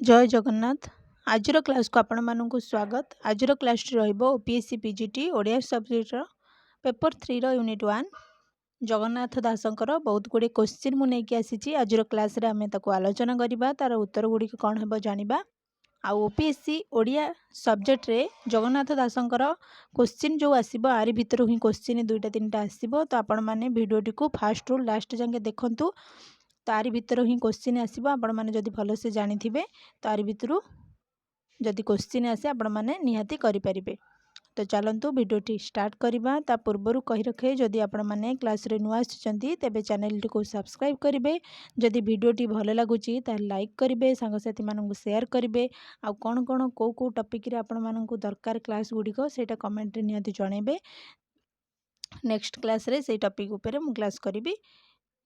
जय जगन्नाथ। आजर क्लास को आपण मानक स्वागत। आजर class OPSC PGT Odia subject paper 3 unit 1 Jagannath दासंकर बहुत गुड़े क्वेश्चन मुझे आसी। आजर क्लास रे आमे ताको आलोचना करबा, तार उत्तर गुड़ी कौन है जानिबा। आ ओपीएससी ओडिया सब्जेक्ट रे जगन्नाथ दासंकर क्वेश्चन जो आसीबो आरी भितर ही क्वेश्चन दुईटा तीनटा आसीबो। तो आपण माने वीडियोटी को फास्ट रु लास्ट जाके देखंतु। तारी भितर ही क्वेश्चन आसीबो। आपण माने जदि भलसे जानिथिबे तारी भितरु जदि क्वेश्चन आसे आपण माने निहाती करि परिबे। तो चलंतु वीडियोटी स्टार्ट करबा। ता पूर्वरु कहि रखे जदि आपण माने क्लास रे नुआ आछंती तेबे चैनल टी को सब्सक्राइब करिवे। जदि वीडियोटी भल लागुची ता लाइक करिवे, सांग साथी मानकु शेयर करिवे। आ कोन कोन को टॉपिक रे आपण मानकु दरकार क्लास गुडी को सेटा कमेंट रे निहाती जणेबे। नेक्स्ट क्लास रे से टॉपिक ऊपर मु क्लास करिवी।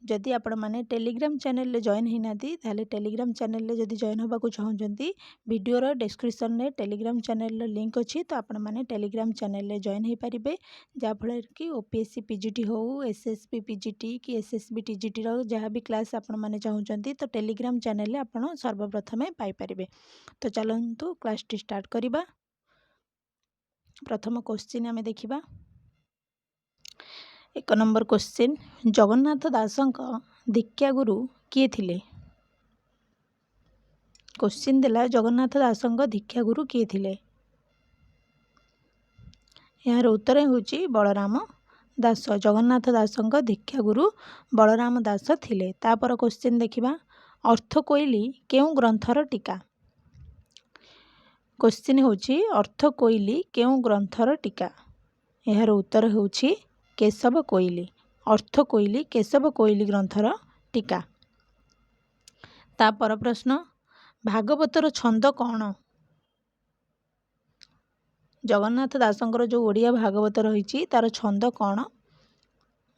जदि आपण माने टेलीग्राम चैनल रे जॉइन ही नाती ताले टेलीग्राम चैनल रे जदि जॉइन होबा को चाहउचंती वीडियो रो डिस्क्रिप्शन रे टेलीग्राम चैनल रो लिंक अछि। तो आपण माने टेलीग्राम चैनल रे जॉइन ही परिबे, जा फल कि ओपीएससी पीजीटी हो, एसएसबी पीजीटी कि एसएसबी टीजीटी रो जहाँ भी क्लास आपण माने चाहउचंती तो टेलीग्राम चैनल रे आपण सर्वप्रथमे पाई परिबे। तो चलंतु क्लास टी स्टार्ट करिबा। प्रथम क्वेश्चन आमे देखिबा। 1 नंबर क्वेश्चन, जगन्नाथ दासंक दीक्षा गुरु किए थिले? क्वेश्चन देला जगन्नाथ दासंक दीक्षा गुरु किए थिले? यार उत्तर होची बलराम दास। जगन्नाथ दासंक दीक्षा गुरु बलराम दास थिले। तापर क्वेश्चन देखिबा, अर्थ कोइली केउ ग्रंथर टीका? क्वेश्चन होची अर्थ कोइली केउ ग्रंथर टीका? यार उत्तर होची केशव कोइली। अर्थ कोइली केशव कोइली ग्रंथर टीका। तापर प्रश्न, भागवतर छंद कौन? जगन्नाथ दासंकर जो ओडिया भागवत रही तार छंद कौन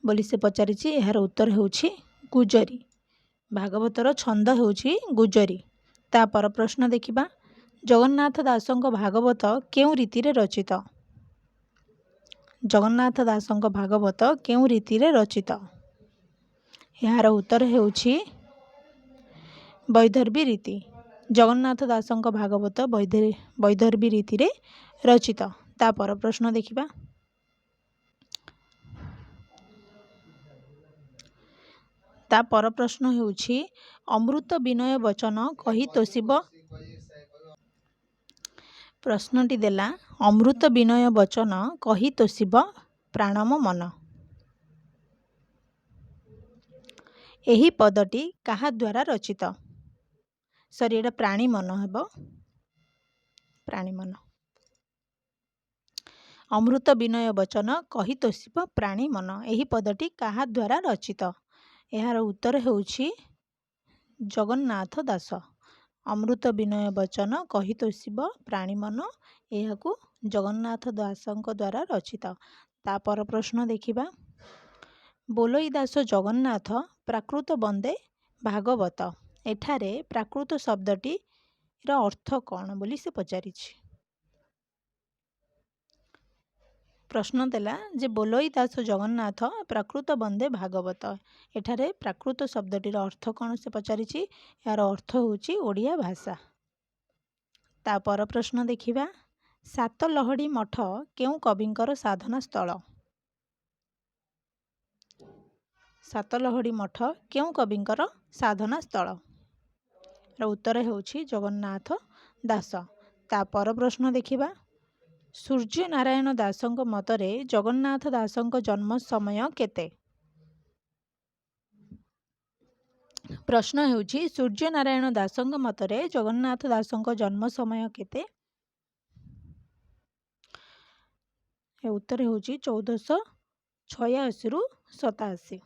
बोली से पचारि। यार उत्तर होची गुजरी। भागवतर छंद होची गुजरी। तापर प्रश्न देखिबा, जगन्नाथ दासंक भागवत केउ रीति रे रचित? जगन्नाथ दासंक भागवत केउ रीति रे रचित? यार उत्तर होची वैदर्भी रीति। जगन्नाथ दासंक भागवत वैदर्भी रीति रे रचित। तापर प्रश्न देखिबा, तापर प्रश्न होची अमृत विनय वचन कही तोषिब। प्रश्नटी देला अमृत विनय वचन कही तोषिब प्राणम मन। एही पदटी कहा द्वारा रचित? सॉरी एटा प्राणी मन हेबो, प्राणी मन। अमृत विनय वचन कही तोषिब प्राणी मन, एही पदटी कहा द्वारा रचित? यार उत्तर होची जगन्नाथ दास। अमृत विनय वचन कही तोषिब प्राणी मन एहाकू जगन्नाथ दासंक द्वारा रचित। तापर प्रश्न देखिबा, बोलोई दास जगन्नाथ प्राकृत बंदे भागवत। एठारे प्राकृत शब्दटी रा अर्थ कौन बोली से पचारिछि। प्रश्न देला जे बोलोई दास जगन्नाथ प्राकृत बंदे भागवत। एठारे प्राकृत शब्दटीर अर्थ कौन से पचारिछि। यार अर्थ होची ओडिया भाषा। तापर प्रश्न देखिबा, सात लहड़ी मठ केउ कविंकर साधना स्थल? सात लहड़ी मठ केउ कविंकर साधना स्थल? उत्तर होची जगन्नाथ दास। तापर प्रश्न देखिबा, सूर्य नारायण दासंक मतरे जगन्नाथ दासंक जन्म समय केते? प्रश्न होची सूर्य नारायण दासंक मतरे जगन्नाथ दासंक जन्म समय केते? उत्तर होची 1486 रु 87।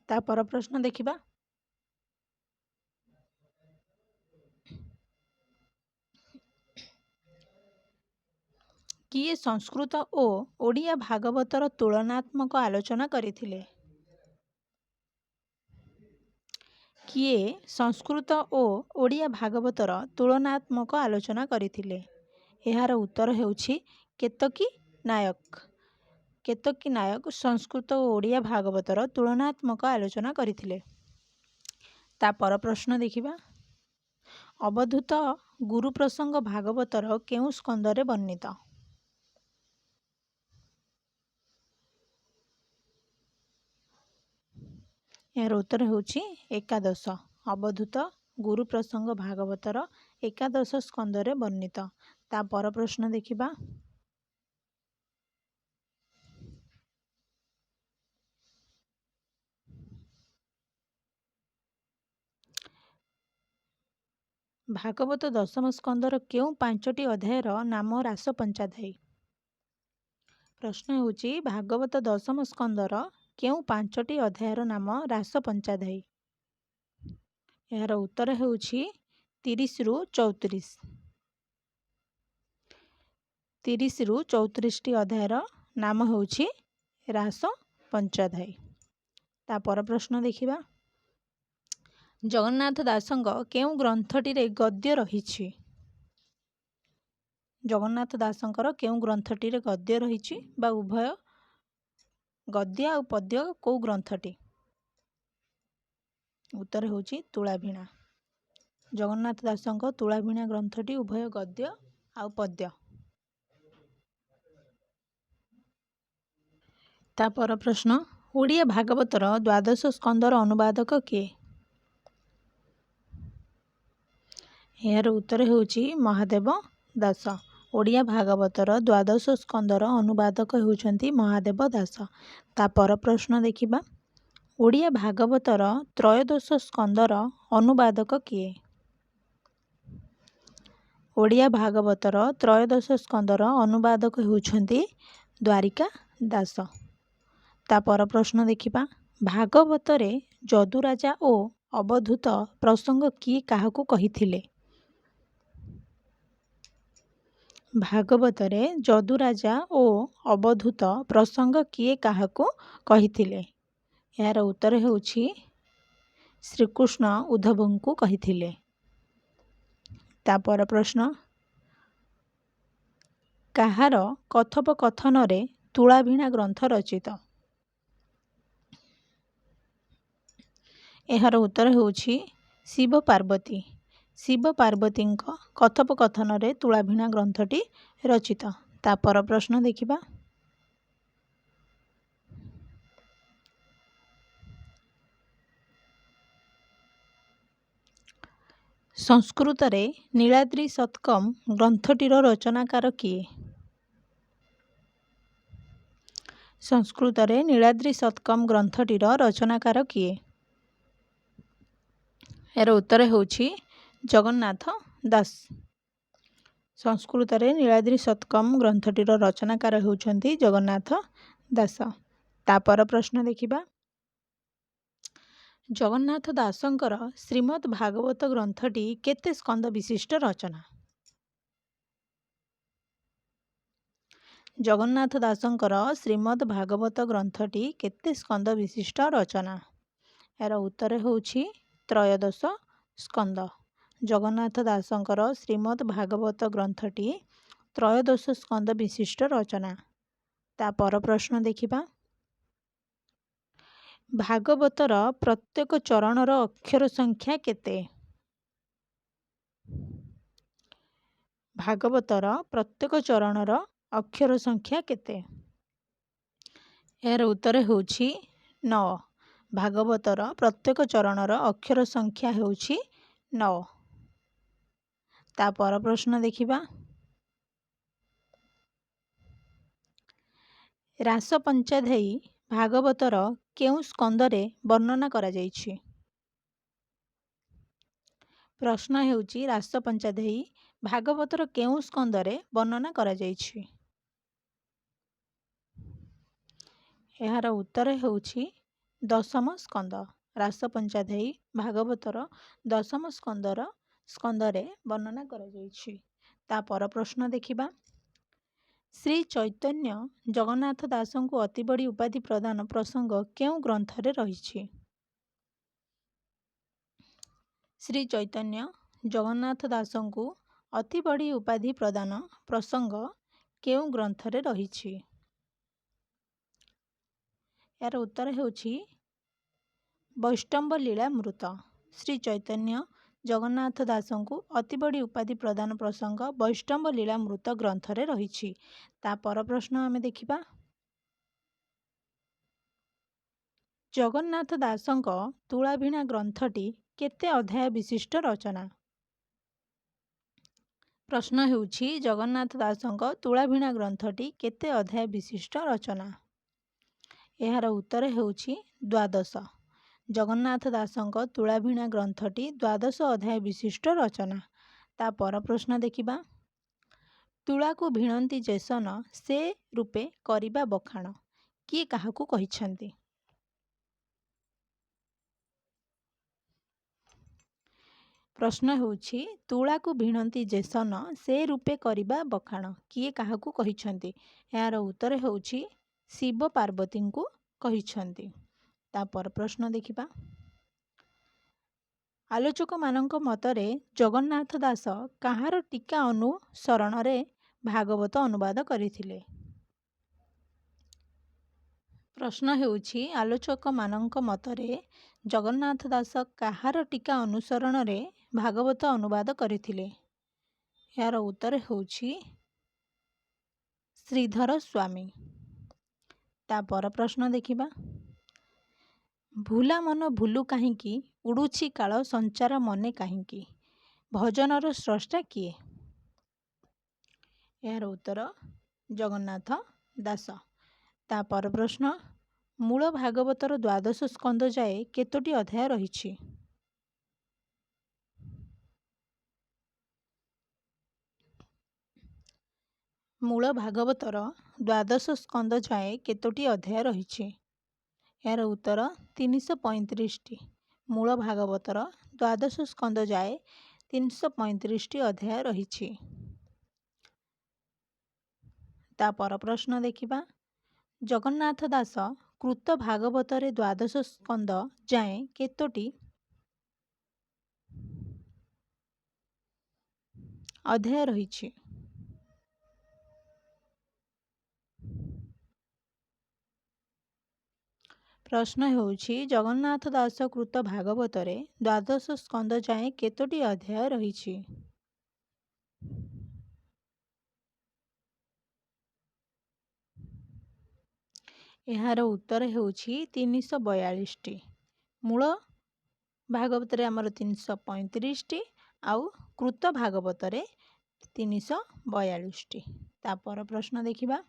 तापर प्रश्न देखिबा, किए संस्कृत ओ ओडिया भागवतर तुलनात्मक आलोचना करिथिले? किए संस्कृत ओ ओडिया भागवतर तुलनात्मक आलोचना करिथिले? यार उत्तर होची केतकी नायक। केतकी नायक संस्कृत और ओडिया भागवतर तुलनात्मक आलोचना करिथिले। तापर प्रश्न देखिबा, ଅବଧୂତ ଗୁରୁ ପ୍ରସଙ୍ଗ ଭାଗବତର କେଉଁ ସ୍କନ୍ଧରେ ବର୍ଣ୍ଣିତ? ଏହାର ଉତ୍ତର ହେଉଛି ଏକାଦଶ। ଅବଧୂତ ଗୁରୁ ପ୍ରସଙ୍ଗ ଭାଗବତର ଏକାଦଶ ସ୍କନ୍ଧରେ ବର୍ଣ୍ଣିତ। ତା ପର ପ୍ରଶ୍ନ ଦେଖିବା। ଭାଗବତ ଦଶମ ସ୍କନ୍ଧର କେଉଁ 5ଟି ଅଧ୍ୟାୟର ନାମ ରାସ ପଞ୍ଚାଧ୍ୟାୟୀ? ପ୍ରଶ୍ନ ହେଉଛି ଭାଗବତ ଦଶମ ସ୍କନ୍ଧର କେଉଁ 5ଟି ଅଧ୍ୟାୟର ନାମ ରାସ ପଞ୍ଚାଧ୍ୟାୟୀ? ଏହାର ଉତ୍ତର ହେଉଛି 30ରୁ 34। 30ରୁ 34ଟି ଅଧ୍ୟାୟର ନାମ ହେଉଛି ରାସ ପଞ୍ଚାଧ୍ୟାୟୀ। ତା ପର ପ୍ରଶ୍ନ ଦେଖିବା। ଜଗନ୍ନାଥ ଦାସଙ୍କ କେଉଁ ଗ୍ରନ୍ଥଟିରେ ଗଦ୍ୟ ରହିଛି? ଜଗନ୍ନାଥ ଦାସଙ୍କର କେଉଁ ଗ୍ରନ୍ଥଟିରେ ଗଦ୍ୟ ରହିଛି ବା ଉଭୟ ଗଦ୍ୟ ଆଉ ପଦ୍ୟ କେଉଁ ଗ୍ରନ୍ଥଟି? ଉତ୍ତର ହେଉଛି ତୁଳାଭିଣା। ଜଗନ୍ନାଥ ଦାସଙ୍କ ତୁଳାଭିଣା ଗ୍ରନ୍ଥଟି ଉଭୟ ଗଦ୍ୟ ଆଉ ପଦ୍ୟ। ତା ପର ପ୍ରଶ୍ନ ଓଡ଼ିଆ ଭାଗବତର ଦ୍ୱାଦଶ ସ୍କନ୍ଧର ଅନୁବାଦକ କିଏ? ଏହାର ଉତ୍ତର ହେଉଛି ମହାଦେବ ଦାସ। ଓଡ଼ିଆ ଭାଗବତର ଦ୍ୱାଦଶ ସ୍କନ୍ଧର ଅନୁବାଦକ ହେଉଛନ୍ତି ମହାଦେବ ଦାସ। ତା ପର ପ୍ରଶ୍ନ ଦେଖିବା। ଓଡ଼ିଆ ଭାଗବତର ତ୍ରୟୋଦଶ ସ୍କନ୍ଧର ଅନୁବାଦକ କିଏ? ଓଡ଼ିଆ ଭାଗବତର ତ୍ରୟୋଦଶ ସ୍କନ୍ଧର ଅନୁବାଦକ ହେଉଛନ୍ତି ଦ୍ୱାରିକା ଦାସ। ତା ପର ପ୍ରଶ୍ନ ଦେଖିବା। ଭାଗବତରେ ଯଦୁରାଜା ଓ ଅବଧୂତ ପ୍ରସଙ୍ଗ କିଏ କାହାକୁ କହିଥିଲେ? ଭାଗବତରେ ଯଦୁରାଜା ଓ ଅବଧୂତ ପ୍ରସଙ୍ଗ କିଏ କାହାକୁ କହିଥିଲେ? ଏହାର ଉତ୍ତର ହେଉଛି ଶ୍ରୀକୃଷ୍ଣ ଉଦ୍ଧବଙ୍କୁ କହିଥିଲେ। ତା ପର ପ୍ରଶ୍ନ କାହାର କଥୋପକଥନରେ ତୁଳାଭିଣା ଗ୍ରନ୍ଥ ରଚିତ? ଏହାର ଉତ୍ତର ହେଉଛି ଶିବ ପାର୍ବତୀ। ଶିବ ପାର୍ବତୀଙ୍କ କଥୋପକଥନରେ ତୁଳାଭିଣା ଗ୍ରନ୍ଥଟି ରଚିତ। ତା ପର ପ୍ରଶ୍ନ ଦେଖିବା। ସଂସ୍କୃତରେ ନୀଳାଦ୍ରି ଶତକମ୍ ଗ୍ରନ୍ଥଟିର ରଚନାକାର କିଏ? ସଂସ୍କୃତରେ ନୀଳାଦ୍ରି ଶତକମ୍ ଗ୍ରନ୍ଥଟିର ରଚନାକାର କିଏ? ଏହାର ଉତ୍ତର ହେଉଛି ଜଗନ୍ନାଥ ଦାସ। ସଂସ୍କୃତରେ ନୀଳାଦ୍ରି ଶତକମ୍ ଗ୍ରନ୍ଥଟିର ରଚନାକାର ହେଉଛନ୍ତି ଜଗନ୍ନାଥ ଦାସ। ତା ପର ପ୍ରଶ୍ନ ଦେଖିବା। ଜଗନ୍ନାଥ ଦାସଙ୍କର ଶ୍ରୀମଦ୍ ଭାଗବତ ଗ୍ରନ୍ଥଟି କେତେ ସ୍କନ୍ଧ ବିଶିଷ୍ଟ ରଚନା? ଜଗନ୍ନାଥ ଦାସଙ୍କର ଶ୍ରୀମଦ୍ ଭାଗବତ ଗ୍ରନ୍ଥଟି କେତେ ସ୍କନ୍ଧ ବିଶିଷ୍ଟ ରଚନା? ଏହାର ଉତ୍ତର ହେଉଛି ତ୍ରୟୋଦଶ ସ୍କନ୍ଧ। ଜଗନ୍ନାଥ ଦାସଙ୍କର ଶ୍ରୀମଦ୍ ଭାଗବତ ଗ୍ରନ୍ଥଟି ତ୍ରୟୋଦଶ ସ୍କନ୍ଧ ବିଶିଷ୍ଟ ରଚନା। ତା ପର ପ୍ରଶ୍ନ ଦେଖିବା। ଭାଗବତର ପ୍ରତ୍ୟେକ ଚରଣର ଅକ୍ଷର ସଂଖ୍ୟା କେତେ? ଭାଗବତର ପ୍ରତ୍ୟେକ ଚରଣର ଅକ୍ଷର ସଂଖ୍ୟା କେତେ? ଏହାର ଉତ୍ତର ହେଉଛି 9। ଭାଗବତର ପ୍ରତ୍ୟେକ ଚରଣର ଅକ୍ଷର ସଂଖ୍ୟା ହେଉଛି 9। ତା ପର ପ୍ରଶ୍ନ ଦେଖିବା। ରାସ ପଞ୍ଚାଧ୍ୟାୟୀ ଭାଗବତର କେଉଁ ସ୍କନ୍ଧରେ ବର୍ଣ୍ଣନା କରାଯାଇଛି? ପ୍ରଶ୍ନ ହେଉଛି ରାସ ପଞ୍ଚାଧ୍ୟାୟୀ ଭାଗବତର କେଉଁ ସ୍କନ୍ଧରେ ବର୍ଣ୍ଣନା କରାଯାଇଛି? ଏହାର ଉତ୍ତର ହେଉଛି ଦଶମ ସ୍କନ୍ଧ। ରାସ ପଞ୍ଚାଧ୍ୟାୟୀ ଭାଗବତର ଦଶମ ସ୍କନ୍ଧରେ ବର୍ଣ୍ଣନା କରାଯାଇଛି। ତା ପର ପ୍ରଶ୍ନ ଦେଖିବା। ଶ୍ରୀ ଚୈତନ୍ୟ ଜଗନ୍ନାଥ ଦାସଙ୍କୁ ଅତି ବଡ଼ି ଉପାଧି ପ୍ରଦାନ ପ୍ରସଙ୍ଗ କେଉଁ ଗ୍ରନ୍ଥରେ ରହିଛି? ଶ୍ରୀ ଚୈତନ୍ୟ ଜଗନ୍ନାଥ ଦାସଙ୍କୁ ଅତି ବଡ଼ି ଉପାଧି ପ୍ରଦାନ ପ୍ରସଙ୍ଗ କେଉଁ ଗ୍ରନ୍ଥରେ ରହିଛି? ଏହାର ଉତ୍ତର ହେଉଛି ବୈଷ୍ଣବ ଲୀଳାମୃତ। ଶ୍ରୀ ଚୈତନ୍ୟ ଜଗନ୍ନାଥ ଦାସଙ୍କୁ ଅତି ବଡ଼ି ଉପାଧି ପ୍ରଦାନ ପ୍ରସଙ୍ଗ ବୈଷ୍ଣବ ଲୀଳାମୃତ ଗ୍ରନ୍ଥରେ ରହିଛି। ତା ପର ପ୍ରଶ୍ନ ଆମେ ଦେଖିବା। ଜଗନ୍ନାଥ ଦାସଙ୍କ ତୁଳାଭିଣା ଗ୍ରନ୍ଥଟି କେତେ ଅଧ୍ୟାୟ ବିଶିଷ୍ଟ ରଚନା? ପ୍ରଶ୍ନ ହେଉଛି ଜଗନ୍ନାଥ ଦାସଙ୍କ ତୁଳାଭିଣା ଗ୍ରନ୍ଥଟି କେତେ ଅଧ୍ୟାୟ ବିଶିଷ୍ଟ ରଚନା? ଏହାର ଉତ୍ତର ହେଉଛି ଦ୍ୱାଦଶ। ଜଗନ୍ନାଥ ଦାସଙ୍କ ତୁଳାଭିଣା ଗ୍ରନ୍ଥଟି ଦ୍ୱାଦଶ ଅଧ୍ୟାୟ ବିଶିଷ୍ଟ ରଚନା। ତା ପର ପ୍ରଶ୍ନ ଦେଖିବା। ତୁଳାକୁ ଭିଣନ୍ତି ଯେସନ ସେ ରୂପେ କରିବା ବଖାଣ କିଏ କାହାକୁ କହିଛନ୍ତି? ପ୍ରଶ୍ନ ହେଉଛି ତୁଳାକୁ ଭିଣନ୍ତି ଯେସନ ସେ ରୂପେ କରିବା ବଖାଣ କିଏ କାହାକୁ କହିଛନ୍ତି? ଏହାର ଉତ୍ତର ହେଉଛି ଶିବ ପାର୍ବତୀଙ୍କୁ କହିଛନ୍ତି। ତାପର ପ୍ରଶ୍ନ ଦେଖିବା। ଆଲୋଚକମାନଙ୍କ ମତରେ ଜଗନ୍ନାଥ ଦାସ କାହାର ଟୀକା ଅନୁସରଣରେ ଭାଗବତ ଅନୁବାଦ କରିଥିଲେ? ପ୍ରଶ୍ନ ହେଉଛି ଆଲୋଚକମାନଙ୍କ ମତରେ ଜଗନ୍ନାଥ ଦାସ କାହାର ଟୀକା ଅନୁସରଣରେ ଭାଗବତ ଅନୁବାଦ କରିଥିଲେ? ଏହାର ଉତ୍ତର ହେଉଛି ଶ୍ରୀଧର ସ୍ୱାମୀ। ତା ପର ପ୍ରଶ୍ନ ଦେଖିବା। ଭୁଲା ମନ ଭୁଲୁ କାହିଁକି ଉଡ଼ୁଛି କାଳ ସଞ୍ଚାର ମନେ କାହିଁକି ଭଜନର ସ୍ରଷ୍ଟା କିଏ? ଏହାର ଉତ୍ତର ଜଗନ୍ନାଥ ଦାସ। ତା ପର ପ୍ରଶ୍ନ ମୂଳ ଭାଗବତର ଦ୍ୱାଦଶ ସ୍କନ୍ଧ ଯାଏ କେତୋଟି ଅଧ୍ୟାୟ ରହିଛି? ମୂଳ ଭାଗବତର ଦ୍ୱାଦଶ ସ୍କନ୍ଧ ଯାଏ କେତୋଟି ଅଧ୍ୟାୟ ରହିଛି? ଏହାର ଉତ୍ତର 335ଟି। ମୂଳ ଭାଗବତର ଦ୍ୱାଦଶ ସ୍କନ୍ଧ ଯାଏ 335ଟି ଅଧ୍ୟାୟ ରହିଛି। ତା ପର ପ୍ରଶ୍ନ ଦେଖିବା। ଜଗନ୍ନାଥ ଦାସ କୃତ ଭାଗବତରେ ଦ୍ୱାଦଶ ସ୍କନ୍ଧ ଯାଏ କେତୋଟି ଅଧ୍ୟାୟ ରହିଛି? ପ୍ରଶ୍ନ ହେଉଛି ଜଗନ୍ନାଥ ଦାସ କୃତ ଭାଗବତରେ ଦ୍ୱାଦଶ ସ୍କନ୍ଧ ଯାଏ କେତୋଟି ଅଧ୍ୟାୟ ରହିଛି? ଏହାର ଉତ୍ତର ହେଉଛି 342ଟି। ମୂଳ ଭାଗବତରେ ଆମର 335ଟି ଆଉ କୃତ ଭାଗବତରେ 342ଟି। ତା ପର ପ୍ରଶ୍ନ ଦେଖିବା।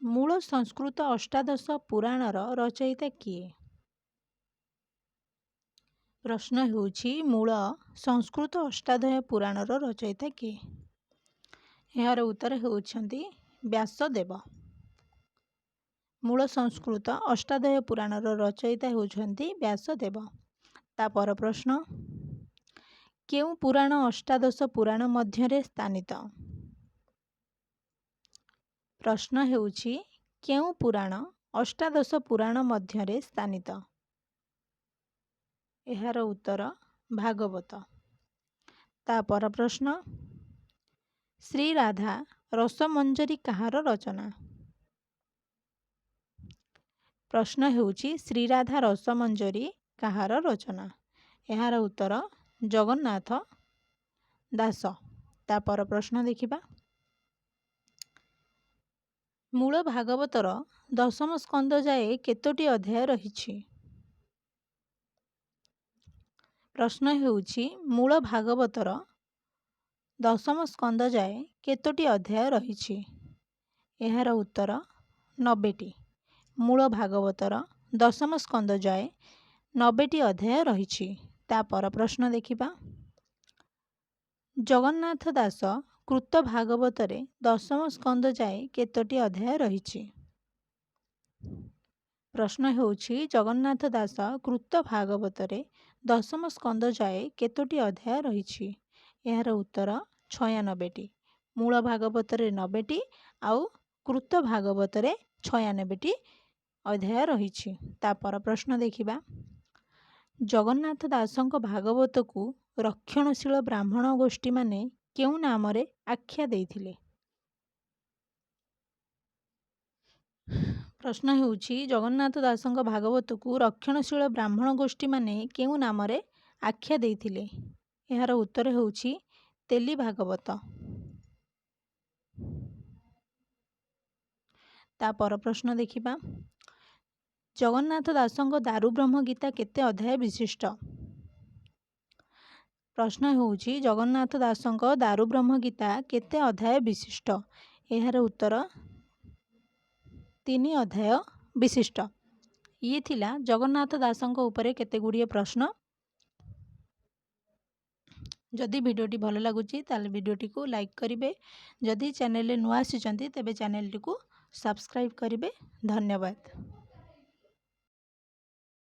ମୂଳ ସଂସ୍କୃତ ଅଷ୍ଟାଦଶ ପୁରାଣର ରଚୟିତା କିଏ? ପ୍ରଶ୍ନ ହେଉଛି ମୂଳ ସଂସ୍କୃତ ଅଷ୍ଟାଦଶ ପୁରାଣର ରଚୟିତା କିଏ? ଏହାର ଉତ୍ତର ହେଉଛନ୍ତି ବ୍ୟାସଦେବ। ମୂଳ ସଂସ୍କୃତ ଅଷ୍ଟାଦଶ ପୁରାଣର ରଚୟିତା ହେଉଛନ୍ତି ବ୍ୟାସଦେବ। ତା ପର ପ୍ରଶ୍ନ କେଉଁ ପୁରାଣ ଅଷ୍ଟାଦଶ ପୁରାଣ ମଧ୍ୟରେ ସ୍ଥାନିତ? ପ୍ରଶ୍ନ ହେଉଛି କେଉଁ ପୁରାଣ ଅଷ୍ଟାଦଶ ପୁରାଣ ମଧ୍ୟରେ ସ୍ଥାନିତ? ଏହାର ଉତ୍ତର ଭାଗବତ। ତା ପର ପ୍ରଶ୍ନ ଶ୍ରୀରାଧା ରସମଞ୍ଜରୀ କାହାର ରଚନା? ପ୍ରଶ୍ନ ହେଉଛି ଶ୍ରୀରାଧା ରସମଞ୍ଜରୀ କାହାର ରଚନା? ଏହାର ଉତ୍ତର ଜଗନ୍ନାଥ ଦାସ। ତା ପର ପ୍ରଶ୍ନ ଦେଖିବା। ମୂଳ ଭାଗବତର ଦଶମ ସ୍କନ୍ଧ ଯାଏ କେତୋଟି ଅଧ୍ୟାୟ ରହିଛି? ପ୍ରଶ୍ନ ହେଉଛି ମୂଳ ଭାଗବତର ଦଶମ ସ୍କନ୍ଧ ଯାଏ କେତୋଟି ଅଧ୍ୟାୟ ରହିଛି? ଏହାର ଉତ୍ତର 90ଟି। ମୂଳ ଭାଗବତର ଦଶମ ସ୍କନ୍ଧ ଯାଏ 90ଟି ଅଧ୍ୟାୟ ରହିଛି। ତା ପର ପ୍ରଶ୍ନ ଦେଖିବା। ଜଗନ୍ନାଥ ଦାସ କୃତ ଭାଗବତରେ ଦଶମ ସ୍କନ୍ଧ ଯାଏ କେତୋଟି ଅଧ୍ୟାୟ ରହିଛି? ପ୍ରଶ୍ନ ହେଉଛି ଜଗନ୍ନାଥ ଦାସ କୃତ ଭାଗବତରେ ଦଶମ ସ୍କନ୍ଧ ଯାଏ କେତୋଟି ଅଧ୍ୟାୟ ରହିଛି? ଏହାର ଉତ୍ତର 96ଟି। ମୂଳ ଭାଗବତରେ 90ଟି ଆଉ କୃତ ଭାଗବତରେ 96ଟି ଅଧ୍ୟାୟ ରହିଛି। ତା ପର ପ୍ରଶ୍ନ ଦେଖିବା। ଜଗନ୍ନାଥ ଦାସଙ୍କ ଭାଗବତକୁ ରକ୍ଷଣଶୀଳ ବ୍ରାହ୍ମଣ ଗୋଷ୍ଠୀମାନେ କେଉଁ ନାମରେ ଆଖ୍ୟା ଦେଇଥିଲେ? ପ୍ରଶ୍ନ ହେଉଛି ଜଗନ୍ନାଥ ଦାସଙ୍କ ଭାଗବତକୁ ରକ୍ଷଣଶୀଳ ବ୍ରାହ୍ମଣ ଗୋଷ୍ଠୀମାନେ କେଉଁ ନାମରେ आख्या देइथिले? एहार उत्तर हेउछि तेली भागवत। ता पर प्रश्न देखिबा। जगन्नाथ दासଙ୍କ दारु ब्रह्म गीता केते अध्याय विशिष्ट? प्रश्न हेउछि जगन्नाथ दासଙ୍କ दारु ब्रह्म गीता केते अध्याय विशिष्ट? एहार उत्तर 3 अध्याय विशिष्ट। ये थिला जगन्नाथ दासଙ୍କ उपरे केते गुड़िए प्रश्न। जदि भिडियोटी भल लगुच ताले भिडियोटी को लाइक करिवे, जदि चैनल नुआ आसीचंती तेबे चैनल टी को सब्सक्राइब करिवे। धन्यवाद।